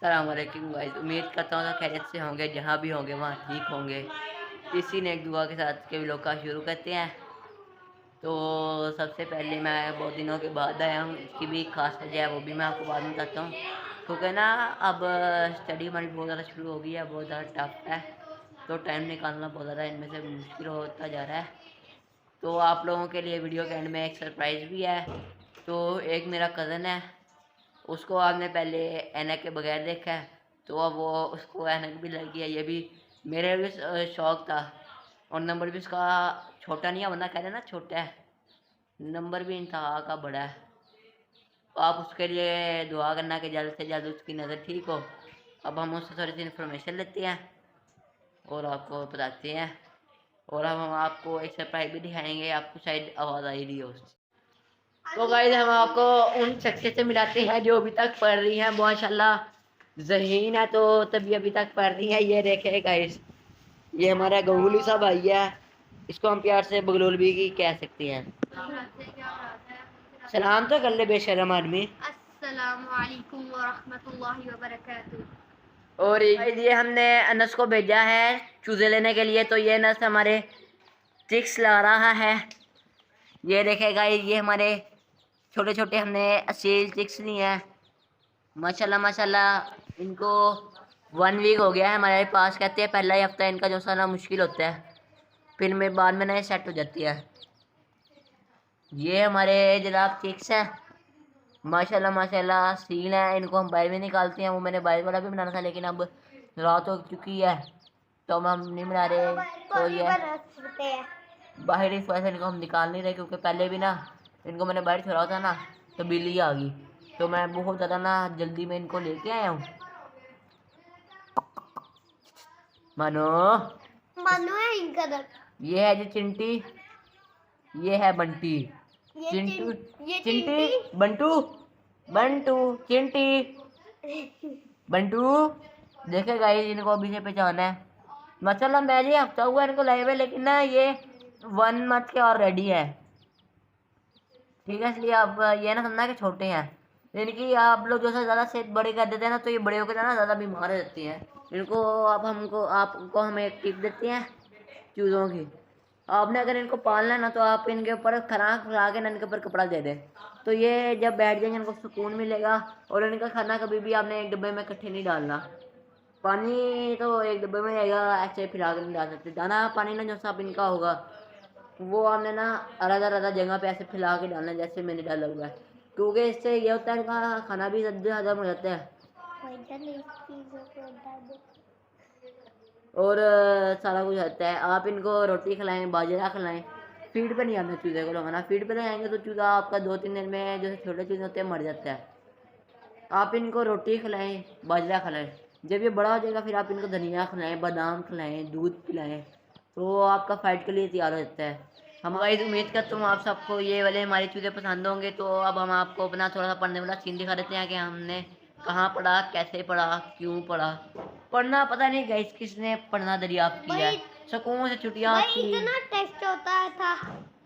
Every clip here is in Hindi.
अस्सलाम वालेकुम गाइस, उम्मीद करता हूँ तो खैरियत से होंगे, जहाँ भी होंगे वहाँ ठीक होंगे। इसी ने एक दुआ के साथ के व्लॉग का शुरू करते हैं। तो सबसे पहले मैं बहुत दिनों के बाद आया हूँ, इसकी भी खास वजह है, वो भी मैं आपको बाद में बताता हूँ। क्योंकि ना अब स्टडी हमारी बहुत ज़्यादा शुरू हो गई है, बहुत ज़्यादा टफ है, तो टाइम निकालना बहुत ज़्यादा इनमें से मुश्किल होता जा रहा है। तो आप लोगों के लिए वीडियो के एंड में एक सरप्राइज़ भी है। तो एक मेरा कज़न है, उसको आपने पहले ऐनक के बगैर देखा है, तो अब वो उसको ऐनक भी लग गया। ये भी मेरे भी शौक था, और नंबर भी उसका छोटा नहीं है, वरना कहते हैं ना छोटा है, नंबर भी इंतहा का बड़ा है। तो आप उसके लिए दुआ करना कि जल्द से जल्द उसकी नज़र ठीक हो। अब हम उससे थोड़ी सी इन्फॉर्मेशन लेते हैं और आपको बताते हैं, और अब हम आपको एक सरप्राइज भी दिखाएंगे। आपको शायद आवाज़ आई रही हो उससे। तो गाइस हम आपको उन शख्सियत से मिलाते हैं जो अभी तक पढ़ रही हैं। माशाल्लाह ज़हीन है तो तभी अभी तक पढ़ रही है। ये देखे गाइस, ये हमारा गंगुली सा भाई है, इसको हम प्यार से बगलोल भी की कह सकते हैं। सलाम तो कर ले बेशरम आदमी। अस्सलामु अलैकुम व रहमतुल्लाहि व बरकातुहू। और ये हमने अनस को भेजा है चूज़े लेने के लिए, तो ये अनस हमारे चिक्स ला रहा है। ये देखेगा, ये हमारे छोटे छोटे हमने असील चिक्स लिए हैं। माशाल्लाह माशाल्लाह इनको 1 वीक हो गया है हमारे पास। कहते हैं पहला ही हफ्ता इनका जो सा ना मुश्किल होता है, फिर में बाद में ना सेट हो जाती है। ये हमारे जनाब चिक्स हैं, माशाल्लाह माशाल्लाह सील है। इनको हम बाहर भी निकालते हैं, वो मैंने बाहर वाला भी बनाना था, लेकिन अब रात हो चुकी है तो हम नहीं बना रहे। तो ये बाहर इस वजह से इनको हम निकाल नहीं रहे, क्योंकि पहले भी ना इनको मैंने बाहर छोड़ा था ना तो बिल्ली आ गई, तो मैं बहुत ज़्यादा ना जल्दी में इनको लेके आया हूँ। मानो मानो है इनका दर्द। ये है जी चिंटी, ये है बंटी। चिंटू चिंटी बंटू बंटू चिंटी बंटू। देखे गाइस, इनको अभी से पहचाना है। मतलब मैं ये हफ्ता हुआ इनको लाए हुए, लेकिन ना ये 1 मंथ के ऑलरेडी है, ठीक है। इसलिए आप ये ना समझना कि छोटे हैं। इनकी आप लोग जो है ज़्यादा सेहत बड़े कर देते हैं ना, तो ये बड़े होकर ना ज़्यादा बीमार हो जाती हैं। इनको अब आपको हम एक टिप देते हैं चूज़ों की। आपने अगर इनको पालना है ना, तो आप इनके ऊपर खाना खिला के ना इनके ऊपर कपड़ा दे दें, तो ये जब बैठ जाएंगे इनको सुकून मिलेगा। और इनका खाना कभी भी आपने एक डब्बे में इकट्ठे नहीं डालना। पानी तो एक डब्बे में रहेगा, ऐसे फिरा कर नहीं डाल सकते। दाना पानी ना जो सब इनका होगा वो हमने ना अलग अलग जगह पे ऐसे फैला के डालना, जैसे मैंने डाला हुआ है, क्योंकि इससे ये होता है इनका खाना भी जल्दी हजम हो जाता है। और सारा कुछ होता है। आप इनको रोटी खिलाएं, बाजरा खिलाएं, फीड पे नहीं आना चूज़े को लगाना। फीड पे लगाएंगे तो चूज़ा आपका 2-3 दिन में जो छोटे चूज़े होते हैं मर जाता है। आप इनको रोटी खिलाएं, बाजरा खिलाएं। जब ये बड़ा हो जाएगा फिर आप इनको धनिया खिलाएं, बादाम खिलाएं, दूध पिलाएं, तो आपका फ़ाइट के लिए तैयार हो जाता है। हम गाइस उम्मीद करता हूँ आप सबको ये वाले हमारे चूज़े पसंद होंगे। तो अब हम आपको अपना थोड़ा सा पढ़ने वाला सीन दिखा देते हैं कि हमने कहाँ पढ़ा, कैसे पढ़ा, क्यों पढ़ा। पढ़ना पता नहीं गाइस किसने पढ़ना दरियाफ्त किया है। सुकून से छुट्टियाँ की। इतना टेस्ट होता था,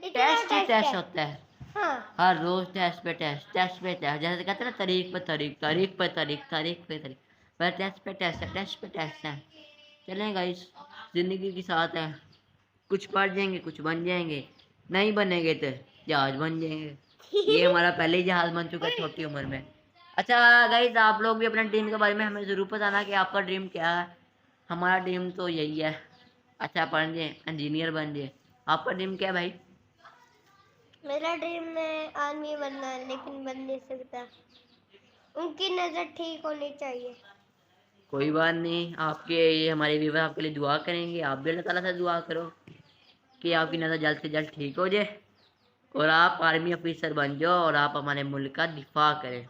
टेस्ट ही टेस्ट होता है। हाँ। हर रोज टेस्ट पे टेस्ट, टेस्ट पे टेस्ट, जैसे कहते हैं ना तारीख पे तारीख, तारीख पे तारीख, तारीख पे तारीख, वह टेस्ट पे टेस्ट है, टेस्ट पे टेस्ट है। चलें गाइस, ज़िंदगी के साथ है, कुछ पढ़ जाएंगे कुछ बन जाएंगे, नहीं बनेंगे तो जहाज बन जाएंगे। ये हमारा पहले ही जहाज बन चुका है छोटी उम्र में। अच्छा गाइस, आप लोग भी अपने ड्रीम के बारे में हमें ज़रूर बताना कि आपका ड्रीम क्या है। हमारा ड्रीम तो यही है, अच्छा पढ़ जाए, इंजीनियर बन जाए। आपका ड्रीम क्या है भाई? मेरा ड्रीम में आर्मी बनना है, लेकिन बन नहीं सकता। उनकी नज़र ठीक होनी चाहिए। कोई बात नहीं, आपके ये हमारे व्यूवर आपके लिए दुआ करेंगे। आप भी अल्लाह ताला से दुआ करो कि आपकी नज़र जल्द से जल्द ठीक हो जाए और आप आर्मी ऑफिसर बन जाओ और आप हमारे मुल्क का दिफा करें।